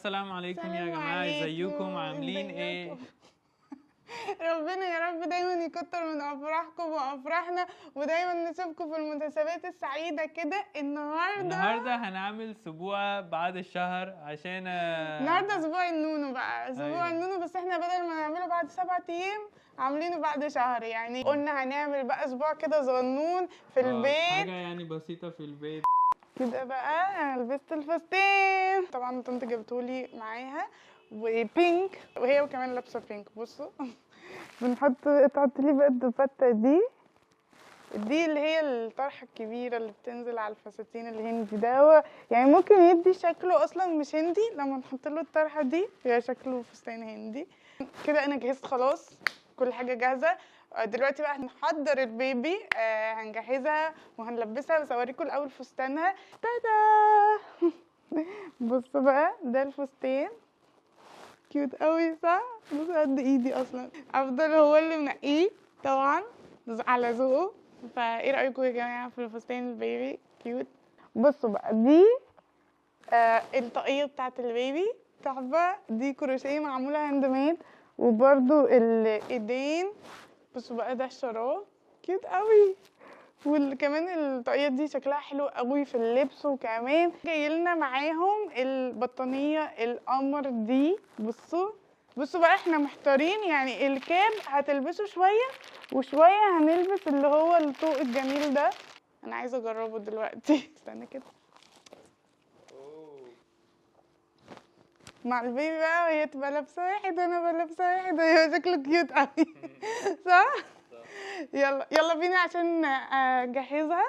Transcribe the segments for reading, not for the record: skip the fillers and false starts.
السلام عليكم يا جماعة، ازيكم عاملين ايه؟ ربنا يا رب دايما يكتر من افراحكم وافراحنا، ودايما نشوفكم في المناسبات السعيده كده. النهارده هنعمل سبوع بعد الشهر عشان النهارده اسبوع النونو بقى، اسبوع أيوة. النونو، بس احنا بدل ما نعمله بعد 7 ايام عاملينه بعد شهر. يعني قلنا هنعمل بقى اسبوع كده صغنون في البيت، حاجة يعني بسيطة في البيت كده. بقى لبست الفستان، طبعا طنط جابتهولي معاها وبينك، وهي وكمان لابسه بينك. بصوا تحط لي بقى الدبته دي اللي هي الطرحه الكبيره اللي بتنزل على الفساتين الهندي ده. هو يعني ممكن يدي شكله اصلا مش هندي لما نحط له الطرحه دي، هي شكله فستان هندي كده. انا جهزت خلاص، كل حاجه جاهزه. دلوقتي بقى هنحضر البيبي، هنجهزها وهنلبسها. بس اوريكم الاول فستانها. تادا بصوا بقى، ده الفستان كيوت قوي صح؟ بصوا قد ايدي اصلا. افضل هو اللي منقيه طبعا على ذوقه. فايه رايكم يا جماعه في الفستان البيبي؟ كيوت. بصوا بقى، دي الطاقيه بتاعت البيبي تحفه، دي كروشيه معموله هاند ميد. وبرده الايدين بصوا بقى، ده الشراب كيوت قوي. وكمان الطاقية دي شكلها حلو قوي في اللبس. وكمان جايلنا معاهم البطانية القمر دي. بصوا بقى، احنا محتارين يعني الكاب هتلبسه شوية وشوية هنلبس اللي هو الطوق الجميل ده. انا عايزة اجربه دلوقتي استنى كده مع البيبي بقى، وهي تبقى لابسة واحد وانا بقى لابسة واحد، وهي شكله كيوت قوي صح؟ يلا بينا عشان نجهزها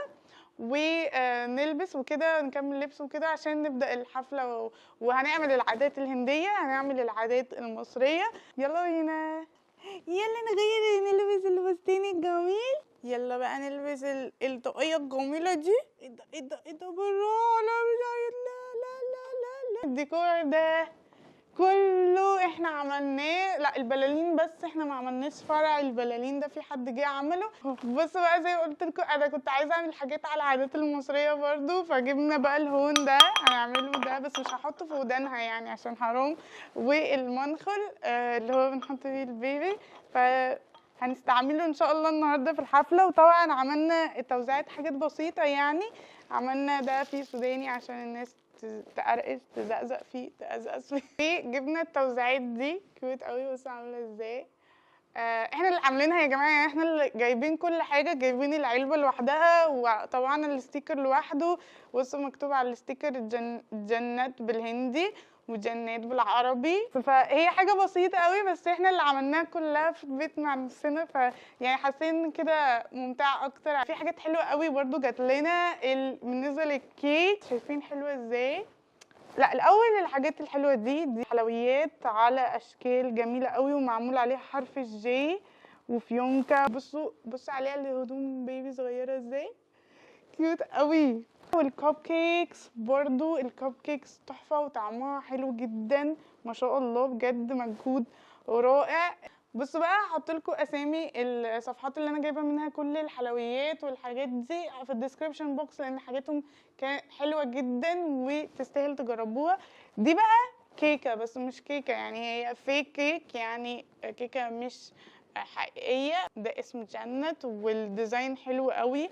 ونلبس وكده، نكمل لبس وكده عشان نبدأ الحفلة. وهنعمل العادات الهندية، هنعمل العادات المصرية. يلا بينا، يلا نلبس الفستان الجميل. يلا بقى نلبس الطاقية الجميلة دي. ايه ده بالراحة، لا مش عايز، لا. الديكور ده كله احنا عملناه، لا البلالين بس احنا ما عملناش فرع البلالين ده، في حد جه عمله. بصوا بقى، زي ما قلت لكم انا كنت عايزه اعمل حاجات على العادات المصريه برضو، فجبنا بقى الهون ده هنعمله ده، بس مش هحطه في ودانها يعني عشان حرام. والمنخل اللي هو بنحط فيه البيبي، هنستعمله ان شاء الله النهارده في الحفله. وطبعا عملنا توزيعات حاجات بسيطه، يعني عملنا ده في سوداني عشان الناس تقرقش تزقزق فيه تقزقز فيه. جبنا التوزيعات دي كيوت قوي، بصوا عامله ازاي. احنا اللي عاملينها يا جماعه، يعني احنا اللي جايبين كل حاجه، جايبين العلبه لوحدها وطبعا الستيكر لوحده. بصوا مكتوب على الستيكر جنات بالهندي وجنات بالعربي. فهي حاجه بسيطه قوي، بس احنا اللي عملناها كلها في البيت مع نفسنا. يعني حاسين كده ممتع اكتر. في حاجات حلوه قوي برضو جات لنا بالنسبه للكيك، شايفين حلوه ازاي. لا الاول الحاجات الحلوه دي حلويات على اشكال جميله قوي، ومعمول عليها حرف الجي وفيونكه. بصوا عليها الهدوم بيبي صغيره ازاي، كيوت قوي. والكب كيكس برضو، الكب كيكس تحفه وطعمها حلو جدا ما شاء الله، بجد مجهود رائع. بصوا بقى، هحط لكم اسامي الصفحات اللي انا جايبه منها كل الحلويات والحاجات دي في الديسكريبشن بوكس، لان حاجاتهم كانت حلوه جدا وتستاهل تجربوها. دي بقى كيكه، بس مش كيكه يعني، هي فيك كيك، يعني كيكه مش حقيقيه. ده اسمه جنت، والديزاين حلو قوي.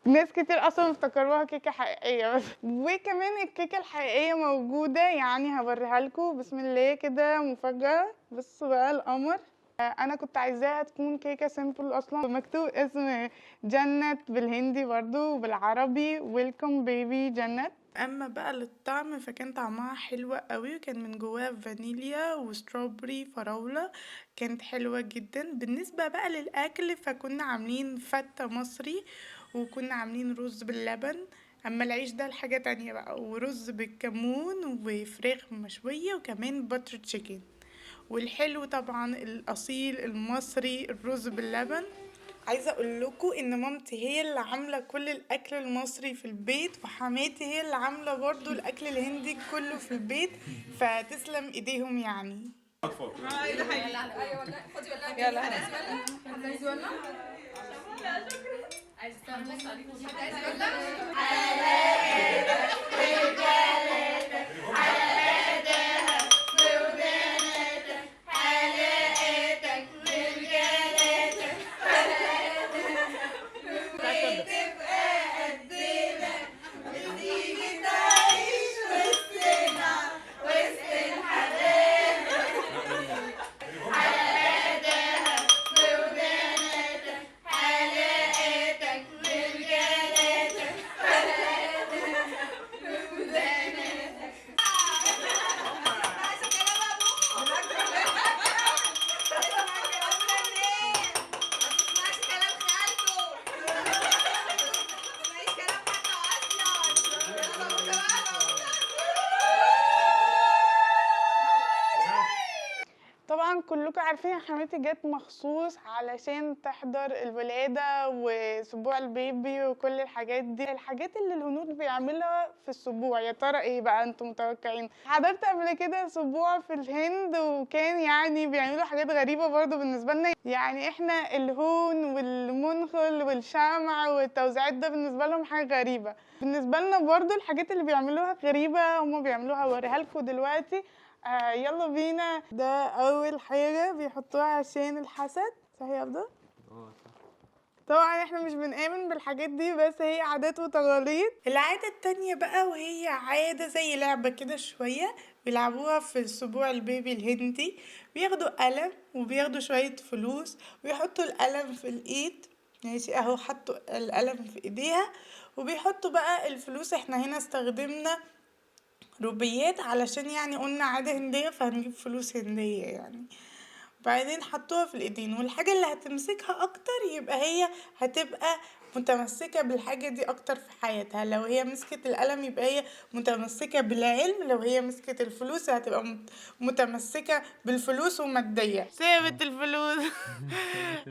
ناس كتير اصلا افتكروها كيكه حقيقيه بس. وكمان الكيكه الحقيقيه موجوده، يعني هوريها لكم. بسم الله كده مفاجاه. بصوا بقى القمر، انا كنت عايزاها تكون كيكه سيمبل، اصلا مكتوب اسم جنت بالهندي برضو وبالعربي ويلكم بيبي جنت. اما بقى للطعم، فكان طعمها حلوة قوي، وكان من جواها فانيليا وستروبري فراولة، كانت حلوة جدا. بالنسبة بقى للاكل، فكنا عاملين فتة مصري، وكنا عاملين رز باللبن. اما العيش ده الحاجة تانية بقى، ورز بالكمون وفراخ مشوية، وكمان باتر تشيكن. والحلو طبعا الاصيل المصري الرز باللبن. عايزه اقول لكم ان مامتي هي اللي عامله كل الاكل المصري في البيت، وحماتي هي اللي عامله برضو الاكل الهندي كله في البيت، فتسلم ايديهم يعني. ده حقيقي. ايوه والله، خدي والله. يلا عايز ولا عايز تبص عليكم، عايز ولا طبعا كلكم عارفين حماتي جت مخصوص علشان تحضر الولادة وسبوع البيبي وكل الحاجات دي، الحاجات اللي الهنود بيعملها في السبوع. يا ترى ايه بقى انتم متوقعين؟ حضرت قبل كده سبوع في الهند وكان يعني بيعملوا حاجات غريبة برضو بالنسبة لنا. يعني احنا الهون والمنخل والشمع والتوزيعات ده بالنسبة لهم حاجة غريبة. بالنسبة لنا برضو الحاجات اللي بيعملوها غريبة هما بيعملوها، هوريها لكم دلوقتي. يلا بينا. ده اول حاجة بيحطوها عشان الحسد، صح يا عبده؟ طبعا احنا مش بنآمن بالحاجات دي، بس هي عادات وتقاليد. العادة التانية بقى وهي عادة زي لعبة كده شوية بيلعبوها في السبوع البيبي الهندي. بياخدوا قلم وبياخدوا شوية فلوس ويحطوا القلم في الايد، ماشي اهو حطوا القلم في ايديها وبيحطوا بقى الفلوس. احنا هنا استخدمنا روبيات علشان يعني قلنا عادة هندية فهنجيب فلوس هندية يعني. بعدين حطوها في الايدين، والحاجة اللي هتمسكها اكتر يبقى هي هتبقى متمسكة بالحاجة دي اكتر في حياتها. لو هي مسكت القلم يبقى هي متمسكة بالعلم، لو هي مسكت الفلوس هتبقى متمسكة بالفلوس ومادية. سابت الفلوس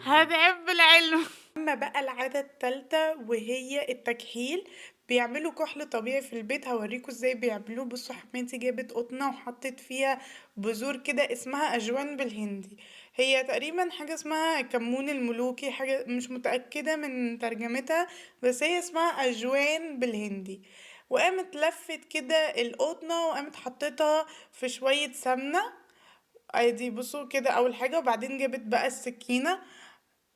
هتحب العلم. اما بقى العادة التالتة وهي التكحيل. بيعملوا كحل طبيعي في البيت، هوريكم ازاي بيعملوه. بصوا حماتي جابت قطنة وحطت فيها بذور كده اسمها اجوان بالهندي. هي تقريبا حاجة اسمها كمون الملوكي، حاجة مش متأكدة من ترجمتها، بس هي اسمها اجوان بالهندي. وقامت لفت كده القطنة وقامت حطيتها في شوية سمنة. ادي بصوا كده اول حاجة، وبعدين جابت بقى السكينة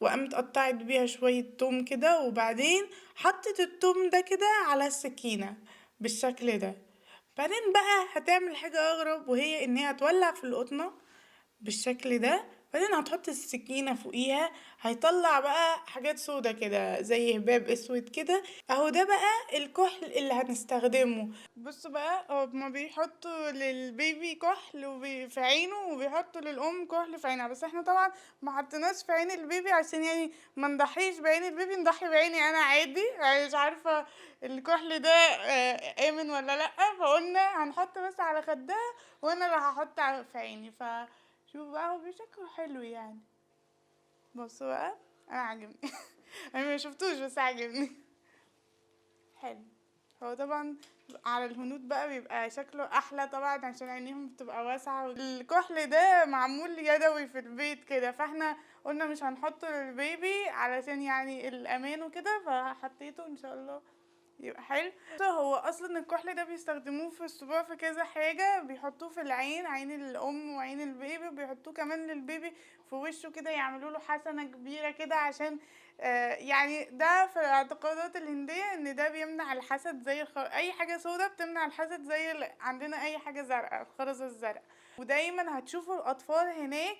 وقامت قطعت بيها شوية توم كده، وبعدين حطت التوم ده كده على السكينة بالشكل ده. بعدين بقى هتعمل حاجة أغرب وهي إن هي هتولع في القطنة بالشكل ده، بعدين هتحط السكينة فوقيها، هيطلع بقى حاجات سودا كده زي هباب اسود كده. اهو ده بقى الكحل اللي هنستخدمه. بصوا بقى هما بيحطوا للبيبي كحل في عينه وبيحطوا للأم كحل في عينها، بس احنا طبعا ما حطيناش في عين البيبي عشان يعني ما نضحيش بعين البيبي، نضحي بعيني انا عادي. يعني مش عارفة الكحل ده آمن ولا لأ، فقلنا هنحط بس على خدها وانا اللي هحط في عيني. شوف بقى هو بشكله حلو يعني. بصوا بقى انا عاجبني انا ما شفتوش بس عاجبني حلو. هو طبعا على الهنود بقى بيبقى شكله احلى طبعا عشان عينيهم بتبقى واسعه. الكحل ده معمول يدوي في البيت كده، فاحنا قلنا مش هنحطه للبيبي علشان يعني الامان وكده، فحطيته ان شاء الله يبقى حلو. هو اصلا الكحل ده بيستخدموه في السبوع في كذا حاجة. بيحطوه في العين، عين الام وعين البيبي، وبيحطوه كمان للبيبي في وشه كده، يعملوا له حسنة كبيرة كده عشان يعني ده في الاعتقادات الهندية ان ده بيمنع الحسد. زي اي حاجة سودة بتمنع الحسد، زي عندنا اي حاجة زرقاء، الخرزة الزرقاء. ودايما هتشوفوا الاطفال هناك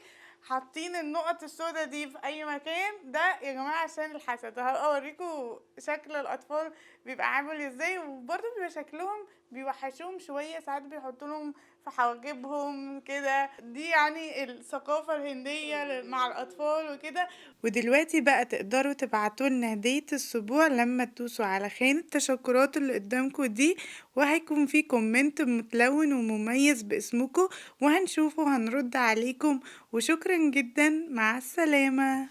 حاطين النقط السوداء دي في اي مكان. ده يا جماعه عشان الحسد. هوريكم شكل الاطفال بيبقى عامل ازاي، وبرضه بيبقى شكلهم بيوحشوهم شويه، ساعات بيحطوا لهم في حواجبهم كده. دي يعني الثقافه الهنديه مع الاطفال وكده. ودلوقتي بقى تقدروا تبعتوا لنا هديه السبوع لما تدوسوا على خانه التشكرات اللي قدامكم دي، وهيكون في كومنت متلون ومميز باسمكم وهنشوفه وهنرد عليكم. وشكرا جدا، مع السلامة.